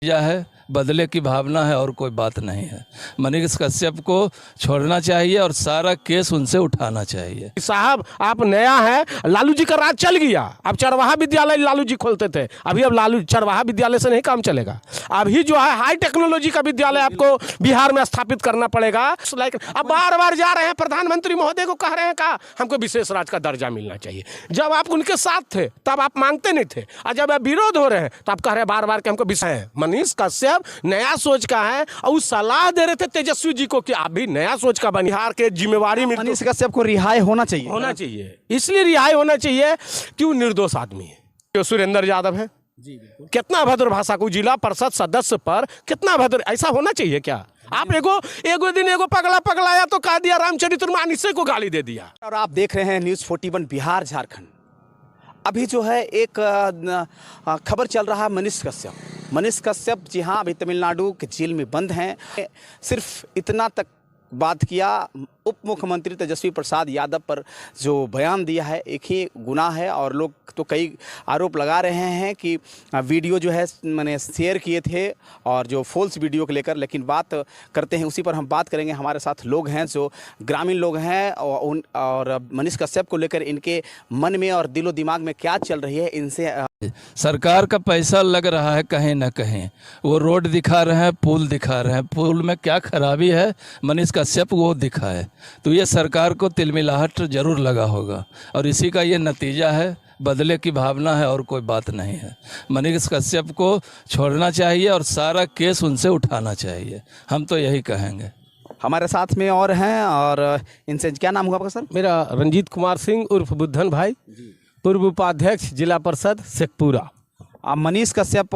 यह है, बदले की भावना है और कोई बात नहीं है। मनीष कश्यप को छोड़ना चाहिए और सारा केस उनसे उठाना चाहिए। साहब आप नया है, लालू जी का राज चल गया। अब चरवाहा विद्यालय लालू जी खोलते थे, अभी अब लालू चरवाहा विद्यालय से नहीं काम चलेगा। अभी जो है हाई टेक्नोलॉजी का विद्यालय आपको बिहार में स्थापित करना पड़ेगा। अब बार बार जा रहे हैं प्रधानमंत्री महोदय को कह रहे हैं का हमको विशेष राज का दर्जा मिलना चाहिए। जब आप उनके साथ थे तब आप मांगते नहीं थे, और जब आप विरोध हो रहे हैं तो आप कह रहे हैं बार बार कि हमको विषय। मनीष कश्यप नया सोच का है और वो सलाह दे रहे थे तेजस्वी जी को कि आप भी नया सोच का बिहार के जिम्मेवारी में। मनीष कश्यप को रिहाई होना चाहिए इसलिए रिहाई होना चाहिए कि वो निर्दोष आदमी है। सुरेंद्र यादव है जी, कितना भद्र भाषा को जिला परिषद सदस्य पर कितना भद्र, ऐसा होना चाहिए क्या? आप एगो दिन पगला पगलाया तो कह दिया रामचरितमानस को गाली दे दिया। और आप देख रहे हैं न्यूज़ 41 बिहार झारखंड। अभी जो है एक खबर चल रहा है मनीष कश्यप जी हाँ अभी तमिलनाडु के जेल में बंद हैं। सिर्फ इतना तक बात किया, उप मुख्यमंत्री तेजस्वी प्रसाद यादव पर जो बयान दिया है एक ही गुनाह है, और लोग तो कई आरोप लगा रहे हैं कि वीडियो जो है मैंने शेयर किए थे और जो फॉल्स वीडियो को लेकर। लेकिन बात करते हैं, उसी पर हम बात करेंगे। हमारे साथ लोग हैं जो ग्रामीण लोग हैं और मनीष कश्यप को लेकर इनके मन में और दिलो दिमाग में क्या चल रही है, इनसे। सरकार का पैसा लग रहा है कहीं ना कहीं, वो रोड दिखा रहे हैं, पुल दिखा रहे हैं, पुल में क्या खराबी है मनीष कश्यप वो दिखाए, तो ये सरकार को तिलमिलाहट जरूर लगा होगा और इसी का ये नतीजा है। बदले की भावना है और कोई बात नहीं है। मनीष कश्यप को छोड़ना चाहिए और सारा केस उनसे उठाना चाहिए, हम तो यही कहेंगे। हमारे साथ में और हैं, और इनसे क्या नाम हुआ आपका सर? मेरा रंजीत कुमार सिंह उर्फ बुद्धन भाई, पूर्व उपाध्यक्ष जिला परिषद शेखपुरा। मनीष कश्यप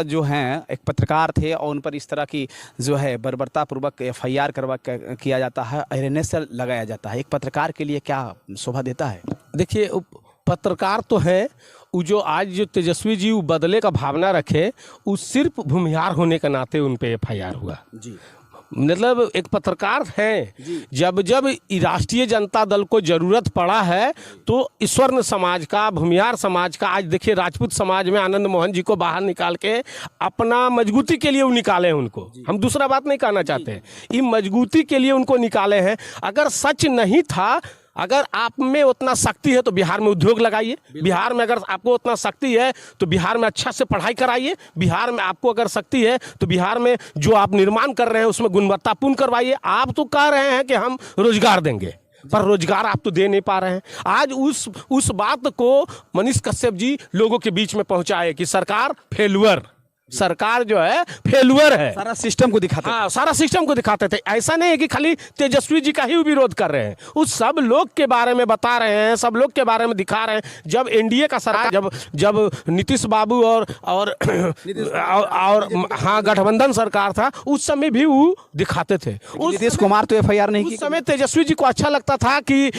जो हैं एक पत्रकार थे और उन पर इस तरह की जो है बर्बरतापूर्वक FIR किया जाता है, अरेनेस लगाया जाता है। एक पत्रकार के लिए क्या शोभा देता है? देखिए पत्रकार तो है, वो जो आज जो तेजस्वी जी वो बदले का भावना रखे, वो सिर्फ भूमिहार होने के नाते उन पे FIR हुआ जी। मतलब एक पत्रकार हैं, जब राष्ट्रीय जनता दल को जरूरत पड़ा है तो स्वर्ण समाज का, भूमिहार समाज का, आज देखिए राजपूत समाज में आनंद मोहन जी को बाहर निकाल के अपना मजबूती के लिए वो निकाले हैं उनको। हम दूसरा बात नहीं कहना चाहते, ये मजबूती के लिए उनको निकाले हैं। अगर सच नहीं था, अगर आप में उतना शक्ति है तो बिहार में उद्योग लगाइए। बिहार में अगर आपको उतना शक्ति है तो बिहार में अच्छा से पढ़ाई कराइए। बिहार में आपको अगर शक्ति है तो बिहार में जो आप निर्माण कर रहे हैं उसमें गुणवत्तापूर्ण करवाइए। आप तो कह रहे हैं कि हम रोजगार देंगे, पर रोजगार आप तो दे नहीं पा रहे हैं। आज उस बात को मनीष कश्यप जी लोगों के बीच में पहुंचाए कि सरकार जो है फेलुअर है। सारा सिस्टम को दिखाते हाँ, सारा सिस्टम को दिखाते थे। ऐसा नहीं है कि खाली तेजस्वी जी का ही विरोध कर रहे हैं, उस सब लोग के बारे में बता रहे हैं, सब लोग के बारे में दिखा रहे हैं। जब NDA का सरकार, जब नीतीश बाबू और हाँ गठबंधन सरकार था, उस समय भी वो दिखाते थे। नीतीश कुमार तो FIR नहीं की। उस समय तेजस्वी जी को अच्छा लगता था कि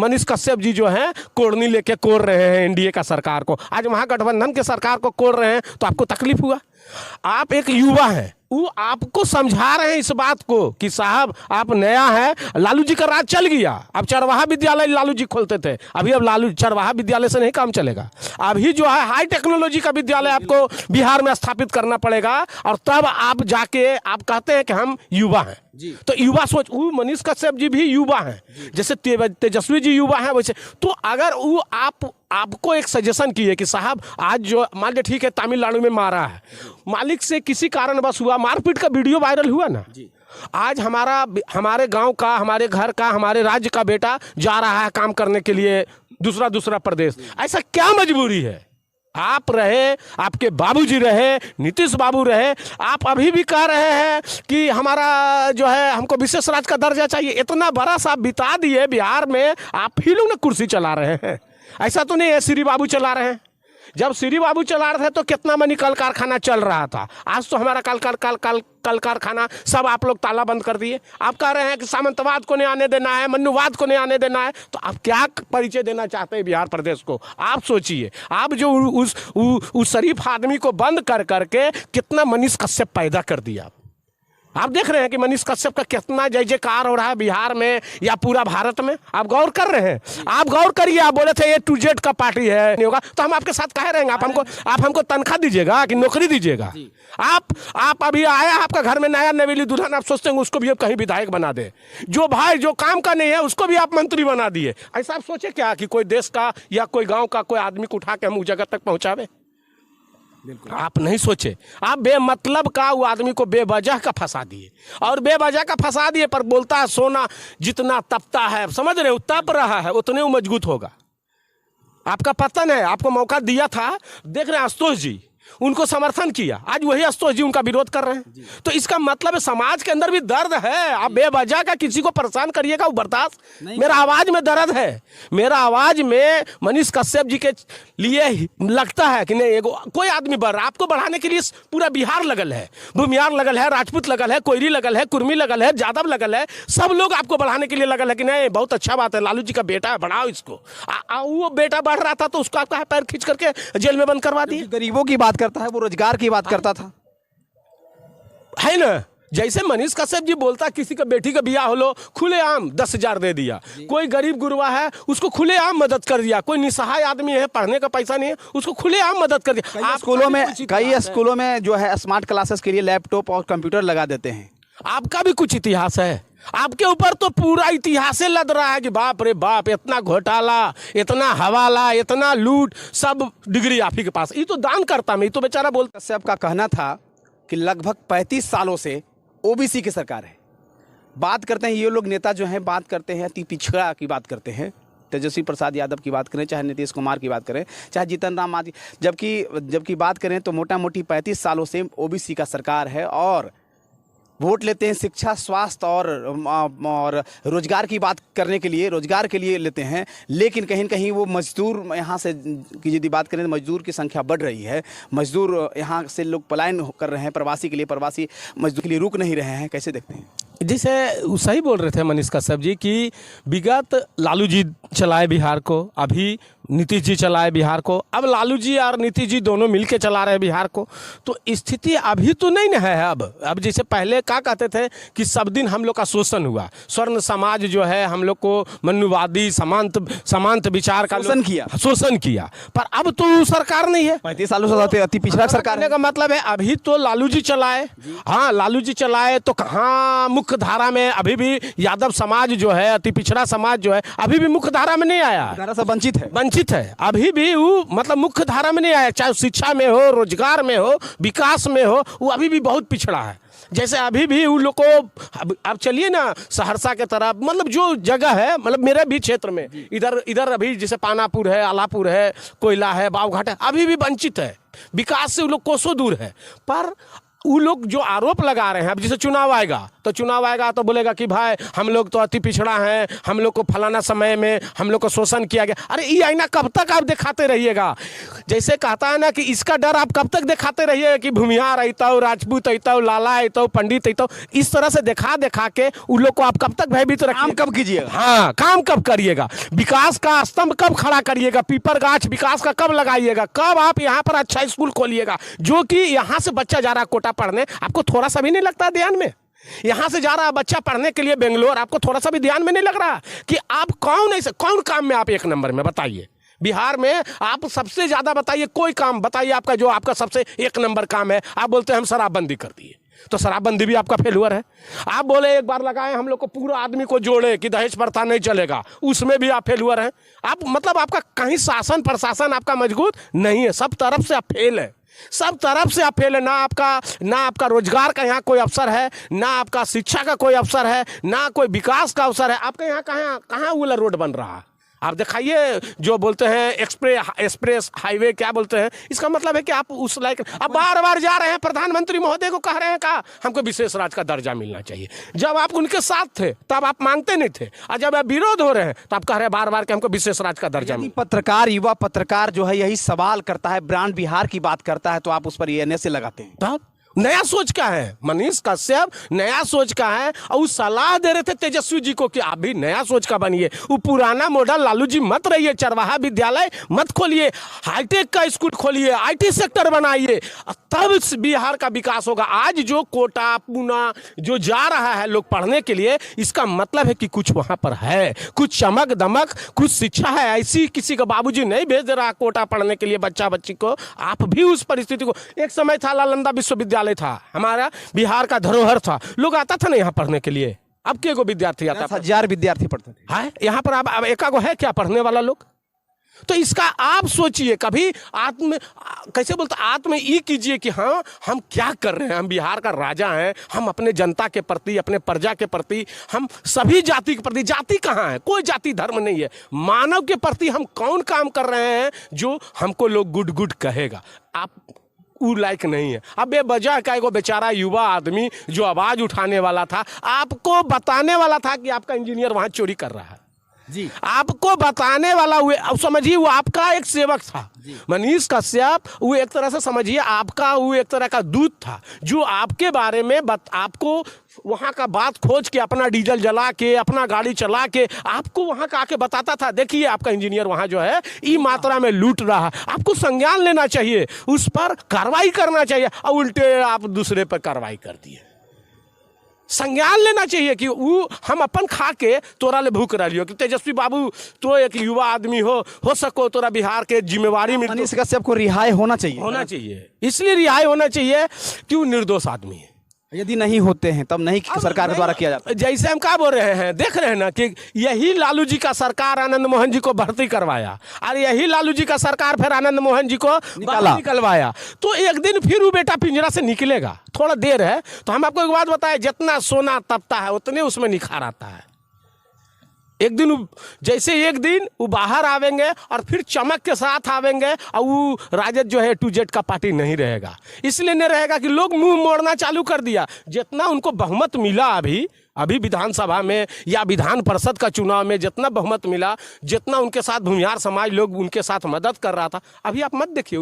मनीष कश्यप जी जो है कोड़नी लेके कोड़ रहे हैं NDA का सरकार को। आज महागठबंधन के सरकार को कोड़ रहे हैं तो आपको तकलीफ हुआ। आप एक युवा हैं, वो आपको समझा रहे हैं इस बात को कि साहब आप नया है, लालू जी का राज चल गया। अब चरवाहा विद्यालय लालू जी खोलते थे, अभी अब लालू चरवाहा विद्यालय से नहीं काम चलेगा। अभी जो है हाई टेक्नोलॉजी का विद्यालय आपको बिहार में स्थापित करना पड़ेगा, और तब आप जाके आप कहते हैं कि हम युवा हैं जी। तो युवा सोच, वो मनीष कश्यप जी भी युवा हैं, जैसे तेजस्वी जी युवा हैं वैसे। तो अगर वो आपको एक सजेशन किए कि साहब आज जो मान लीजिए ठीक है तमिलनाडु में मारा है, मालिक से किसी कारणवश हुआ, मारपीट का वीडियो वायरल हुआ ना जी। आज हमारे गांव का, हमारे घर का, हमारे राज्य का बेटा जा रहा है काम करने के लिए दूसरा प्रदेश। ऐसा क्या मजबूरी है? आप रहे, आपके बाबूजी रहे, नीतीश बाबू रहे, आप अभी भी कह रहे हैं कि हमारा जो है हमको विशेष राज्य का दर्जा चाहिए। इतना बड़ा सा बिता दिए बिहार में, आप ही लोग ना कुर्सी चला रहे हैं। ऐसा तो नहीं है श्री बाबू चला रहे हैं। जब श्री बाबू चला रहे थे तो कितना मनी कल कारखाना चल रहा था। आज तो हमारा कल कारखाना सब आप लोग ताला बंद कर दिए। आप कह रहे हैं कि सामंतवाद को नहीं आने देना है, मन्नुवाद को नहीं आने देना है। तो आप क्या परिचय देना चाहते हैं बिहार प्रदेश को? आप सोचिए, आप जो उस शरीफ आदमी को बंद कर करके कितना मनीष कश्यप पैदा कर दिया। आप देख रहे हैं कि मनीष कश्यप का कितना जय जयकार हो रहा है बिहार में या पूरा भारत में। आप गौर कर रहे हैं, आप गौर करिए। आप बोले थे A to Z का पार्टी है, नहीं होगा तो हम आपके साथ कह रहेंगे। आप हमको तनख्वाह दीजिएगा कि नौकरी दीजिएगा? आप अभी आया आपका घर में नया नवेली दुल्हन, आप सोचते हैं उसको भी अब कहीं विधायक बना दे। जो भाई जो काम का नहीं है उसको भी आप मंत्री बना दिए। ऐसा आप सोचे क्या कि कोई देश का या कोई गाँव का कोई आदमी को उठा के हम उस जगह तक पहुँचावे? आप नहीं सोचे। आप बेमतलब का वो आदमी को बेवजह का फंसा दिए, और बेवजह का फंसा दिए पर बोलता है सोना जितना तपता है, समझ रहे हो, तप रहा है उतने वो मजबूत होगा। आपका पतन है, आपको मौका दिया था, देख रहे हैं आशुतोष जी उनको समर्थन किया, आज वही आशुतोष जी उनका विरोध कर रहे हैं। तो इसका मतलब है समाज के अंदर भी दर्द है। आप बेवजह का किसी को परेशान करिएगा वो बर्दाश्त। मेरा आवाज में दर्द है, मेरा आवाज में मनीष कश्यप जी के लिए लगता है कि नहीं कोई आदमी बढ़ रहा। आपको बढ़ाने के लिए पूरा बिहार लगल है, भूमियार लगल है, राजपूत लगल है, कोयरी लगल है, कुर्मी लगल है, यादव लगल है, सब लोग आपको बढ़ाने के लिए लगल है कि नहीं बहुत अच्छा बात है, लालू जी का बेटा है, बढ़ाओ इसको। वो बेटा बढ़ रहा था तो उसको आपका पैर खींच करके जेल में बंद करवा दिए। गरीबों की बात करता है, वो रोजगार की बात करता था, है ना। जैसे मनीष कश्यप जी बोलता किसी का बेटी का बियाह हो लो खुलेआम 10,000 दे दिया, कोई गरीब गुरबा है उसको खुलेआम मदद कर दिया, कोई निसहाय आदमी है पढ़ने का पैसा नहीं है उसको खुलेआम मदद कर दिया। कई स्कूलों में जो है स्मार्ट क्लासेस के लिए लैपटॉप और कंप्यूटर लगा देते हैं। आपका भी कुछ इतिहास है, आपके ऊपर तो पूरा इतिहास लद रहा है कि बाप रे बाप इतना घोटाला, इतना हवाला, इतना लूट, सब डिग्री आप ही के पास। ये तो दान करता मैं, ये तो बेचारा बोलता। कश्यप का कहना था कि लगभग 35 सालों से ओबीसी की सरकार है। बात करते हैं ये लोग नेता जो हैं, बात करते हैं अति पिछड़ा की बात करते हैं, तेजस्वी प्रसाद यादव की बात करें, चाहे नीतीश कुमार की बात करें, चाहे जीतन राम मांझी, जबकि बात करें तो मोटा मोटी 35 सालों से ओबीसी का सरकार है और वोट लेते हैं शिक्षा, स्वास्थ्य और रोजगार की बात करने के लिए, रोजगार के लिए लेते हैं। लेकिन कहीं न कहीं वो मजदूर यहाँ से की यदि बात करें तो मजदूर की संख्या बढ़ रही है, मजदूर यहाँ से लोग पलायन कर रहे हैं प्रवासी के लिए, प्रवासी मजदूर के लिए रुक नहीं रहे हैं। कैसे देखते हैं? जैसे सही बोल रहे थे मनीष कश्यप जी कि विगत लालू जी चलाए बिहार को, अभी नीतीश जी चलाए बिहार को, अब लालू जी और नीतीश जी दोनों मिलके चला रहे हैं बिहार को। तो स्थिति अभी तो नहीं न है। अब जैसे पहले क्या कहते थे कि सब दिन हम लोग का शोषण हुआ, स्वर्ण समाज जो है हम लोग को मनुवादी समांत विचार का शोषण किया, पर अब तो सरकार नहीं है। 35 सालों से अति पिछड़ा सरकार का मतलब है अभी तो लालू जी चलाए, हाँ लालू जी चलाए तो कहाँ मुख्य धारा में अभी भी यादव समाज जो है, अति पिछड़ा समाज जो है अभी भी मुख्य धारा में नहीं आया, धारा से वंचित है, अभी भी वो मतलब मुख्य धारा में नहीं आया। चाहे शिक्षा में हो, रोजगार में हो, विकास में हो, वो अभी भी बहुत पिछड़ा है। जैसे अभी भी उन लोग को अब चलिए ना सहरसा के तरफ, मतलब जो जगह है, मतलब मेरे भी क्षेत्र में इधर अभी जैसे पानापुर है, आलापुर है, कोयला है, बावघाट है, अभी भी वंचित है, विकास से वो लोग कोसों दूर है। पर वो लोग जो आरोप लगा रहे हैं, अब जैसे चुनाव आएगा तो बोलेगा कि भाई हम लोग तो अति पिछड़ा हैं, हम लोग को फलाना समय में हम लोग को शोषण किया गया। अरे ये आईना कब तक आप दिखाते रहिएगा? जैसे कहता है ना कि इसका डर आप कब तक दिखाते रहिएगा कि भूमिहार अइतौ, राजपूत अइतौ, लाला अइतौ, पंडित अइतौ, इस तरह से दिखा के उन लोग को आप कब तक भयभीत रखिएगा? काम कब कीजिएगा? हाँ, काम कब करिएगा? विकास का स्तंभ कब खड़ा करिएगा? पीपर गाछ विकास का कब लगाइएगा? कब आप यहाँ पर अच्छा स्कूल खोलिएगा? जो कि यहाँ से बच्चा जा रहा कोटा पढ़ने, आपको थोड़ा सा भी नहीं लगता ध्यान में? यहां से जा रहा बच्चा पढ़ने के लिए बेंगलोर, आपको थोड़ा सा भी ध्यान में नहीं लग रहा कि आप कौन काम में आप एक नंबर में? बताइए बिहार में आप सबसे ज्यादा बताइए, कोई काम बताइए आपका जो आपका सबसे एक नंबर काम है। आप बोलते हैं हम शराबबंदी कर दिए, तो शराबबंदी भी आपका फेलुअर है। आप बोले एक बार लगाए हम लोग को पूरा आदमी को जोड़े कि दहेज प्रथा नहीं चलेगा, उसमें भी आप फेलुअर हैं। आप मतलब आपका कहीं शासन प्रशासन आपका मजबूत नहीं है, सब तरफ से आप फेल है, सब तरफ से आप फेल है। ना आपका रोजगार का यहाँ कोई अवसर है, ना आपका शिक्षा का कोई अवसर है, ना कोई विकास का अवसर है। आपके यहाँ कहाँ वाला रोड बन रहा है? आप दिखाइए जो बोलते हैं एक्सप्रेस हाईवे क्या बोलते हैं, इसका मतलब है कि आप उस लायक अब बार जा रहे हैं। प्रधानमंत्री महोदय को कह रहे हैं का हमको विशेष राज्य का दर्जा मिलना चाहिए। जब आप उनके साथ थे तब आप मांगते नहीं थे, और जब आप विरोध हो रहे हैं तो आप कह रहे हैं बार कि हमको विशेष राज्य का दर्जा मिले। पत्रकार, युवा पत्रकार जो है यही सवाल करता है, ब्रांड बिहार की बात करता है, तो आप उस पर ये ऐसे लगाते हैं? तब नया सोच का है मनीष कश्यप, नया सोच का है। और वो सलाह दे रहे थे तेजस्वी जी को कि आप भी नया सोच का बनिए, वो पुराना मॉडल लालू जी मत रहिए, चरवाहा विद्यालय मत खोलिए, हाईटेक का स्कूल खोलिए, IT सेक्टर बनाइए, तब बिहार का विकास होगा। आज जो कोटा पूना जो जा रहा है लोग पढ़ने के लिए, इसका मतलब है कि कुछ वहाँ पर है, कुछ चमक दमक, कुछ शिक्षा है। ऐसी किसी का बाबूजी नहीं भेज रहा कोटा पढ़ने के लिए बच्चा बच्ची को। आप भी उस परिस्थिति को, एक समय था नालंदा विश्वविद्यालय था, हमारा बिहार का धरोहर था, लोग आता था ना यहाँ पढ़ने के लिए। अब के गो विद्यार्थी आता, 10,000 विद्यार्थी पढ़ते थे। है यहाँ पर अब एकागो है क्या पढ़ने वाला लोग? तो इसका आप सोचिए, कभी कैसे बोलते आत्म ई कीजिए कि हाँ हम क्या कर रहे हैं, हम बिहार का राजा हैं, हम अपने जनता के प्रति, अपने प्रजा के प्रति, हम सभी जाति के प्रति, जाति कहाँ है, कोई जाति धर्म नहीं है, मानव के प्रति हम कौन काम कर रहे हैं जो हमको लोग गुड गुड कहेगा। आप वो लायक नहीं है। अब बेवजह का एगो बेचारा युवा आदमी जो आवाज उठाने वाला था, आपको बताने वाला था कि आपका इंजीनियर वहां चोरी कर रहा है जी, आपको बताने वाला हुए, अब समझिए वो आपका एक सेवक था मनीष कश्यप, वो एक तरह से समझिए आपका वो एक तरह का दूत था जो आपके बारे में आपको वहाँ का बात खोज के अपना डीजल जला के अपना गाड़ी चला के आपको वहाँ का आके बताता था, देखिए आपका इंजीनियर वहाँ जो है ई मात्रा में लूट रहा है। आपको संज्ञान लेना चाहिए, उस पर कार्रवाई करना चाहिए, और उल्टे आप दूसरे पर कार्रवाई कर दिए। संज्ञान लेना चाहिए कि वो हम अपन खा के तोरा ले भूख रही हो कि तेजस्वी बाबू तो एक युवा आदमी हो सको तोरा बिहार के जिम्मेवारी में। मनीष कश्यप को रिहाई होना चाहिए, इसलिए रिहाई होना चाहिए कि वो निर्दोष आदमी है। यदि नहीं होते हैं तब नहीं सरकार के द्वारा किया जाता। जैसे हम क्या बोल रहे हैं, देख रहे हैं ना कि यही लालू जी का सरकार आनंद मोहन जी को भर्ती करवाया, और यही लालू जी का सरकार फिर आनंद मोहन जी को निकलवाया। तो एक दिन फिर वो बेटा पिंजरा से निकलेगा, थोड़ा देर है। तो हम आपको एक बात बताएं, जितना सोना तपता है उतने उसमें निखार आता है। एक दिन जैसे एक दिन वो बाहर आवेंगे और फिर चमक के साथ आवेंगे, और वो राजद जो है 2Z का पार्टी नहीं रहेगा। इसलिए नहीं रहेगा कि लोग मुंह मोड़ना चालू कर दिया। जितना उनको बहुमत मिला अभी विधानसभा में या विधान परिषद का चुनाव में जितना बहुमत मिला, जितना उनके साथ भूमिहार समाज लोग उनके साथ मदद कर रहा था, अभी आप मत देखिए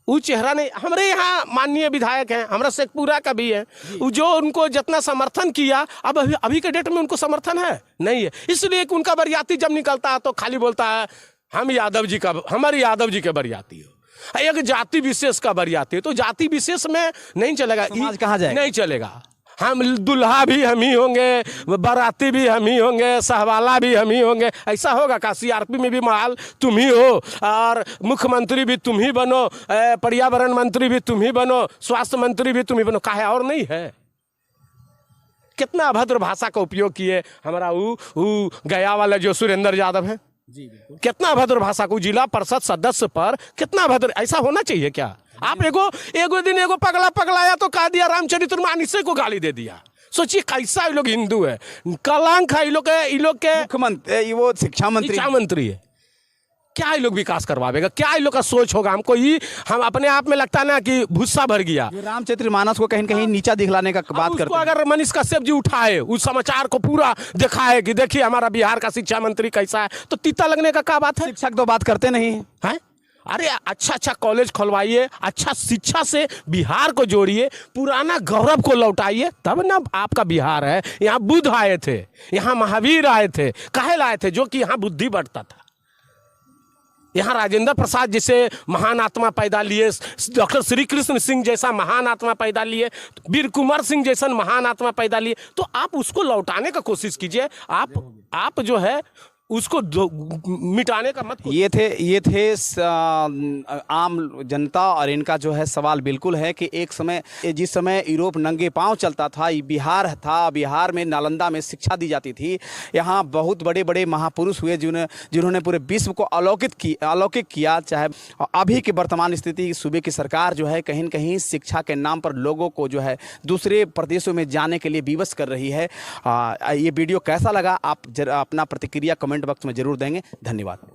वो चेहरा नहीं। हमारे यहाँ माननीय विधायक हैं, हमारा शेखपुरा का भी है, जो उनको जितना समर्थन किया, अब अभी के डेट में उनको समर्थन है नहीं है। इसलिए उनका बरियाती जब निकलता है तो खाली बोलता है हमारे यादव जी के बरियाती हो। एक जाति विशेष का बरियाती, तो जाति विशेष में नहीं चलेगा, समाज कहाँ जाएगा? नहीं चलेगा। हम दुल्हा भी हम ही होंगे, बाराती भी हम ही होंगे, सहवाला भी हम ही होंगे, ऐसा होगा का? CRP में भी माल तुम ही हो, और मुख्यमंत्री भी तुम ही बनो, पर्यावरण मंत्री भी तुम ही बनो, स्वास्थ्य मंत्री भी तुम ही बनो, काहे और नहीं है? कितना अभद्र भाषा का उपयोग किए हमारा वो गया वाला जो सुरेंद्र यादव है जी, कितना अभद्र भाषा को जिला परिषद सदस्य पर कितना अभद्र। ऐसा होना चाहिए क्या? आप एगो दिन एगो पगलाया तो कह दिया रामचरितमानस को गाली दे दिया। सोचिए कैसा ये लोग हिंदू है, कलंक है ये लोग के मुख्यमंत्री, वो शिक्षा मंत्री है। क्या ये लोग विकास करवाएगा? क्या ये लोग का सोच होगा? हमको हम अपने आप में लगता है ना कि भूसा भर गया। रामचरितमानस को कहीं कहीं नीचा दिखलाने का बात करते हैं। अगर मनीष कश्यप जी उठाए उस समाचार को पूरा दिखाए कि देखिए हमारा बिहार का शिक्षा मंत्री कैसा है, तो तीता लगने का क्या बात है? शिक्षक तो बात करते नहीं है। अरे अच्छा कॉलेज खुलवाइए, अच्छा शिक्षा से बिहार को जोड़िए, पुराना गौरव को लौटाइए, तब ना आपका बिहार है। यहाँ बुद्ध आए थे, यहाँ महावीर आए थे, काहे लाए थे? जो कि यहाँ बुद्धि बढ़ता था। यहाँ राजेंद्र प्रसाद जैसे महान आत्मा पैदा लिए, डॉक्टर श्री कृष्ण सिंह जैसा महान आत्मा पैदा लिए, वीर कुंवर सिंह जैसा महान आत्मा पैदा लिए। तो आप उसको लौटाने का कोशिश कीजिए, आप जो है उसको मिटाने का मत। ये थे आम जनता, और इनका जो है सवाल बिल्कुल है कि एक समय जिस समय यूरोप नंगे पांव चलता था, बिहार था, बिहार में नालंदा में शिक्षा दी जाती थी। यहाँ बहुत बड़े बड़े महापुरुष हुए जिन्होंने पूरे विश्व को अलौकिक किया। चाहे अभी की वर्तमान स्थिति सूबे की सरकार जो है कहीं न कहीं शिक्षा के नाम पर लोगों को जो है दूसरे प्रदेशों में जाने के लिए विवश कर रही है। ये वीडियो कैसा लगा आप अपना प्रतिक्रिया कमेंट बॉक्स में जरूर देंगे। धन्यवाद।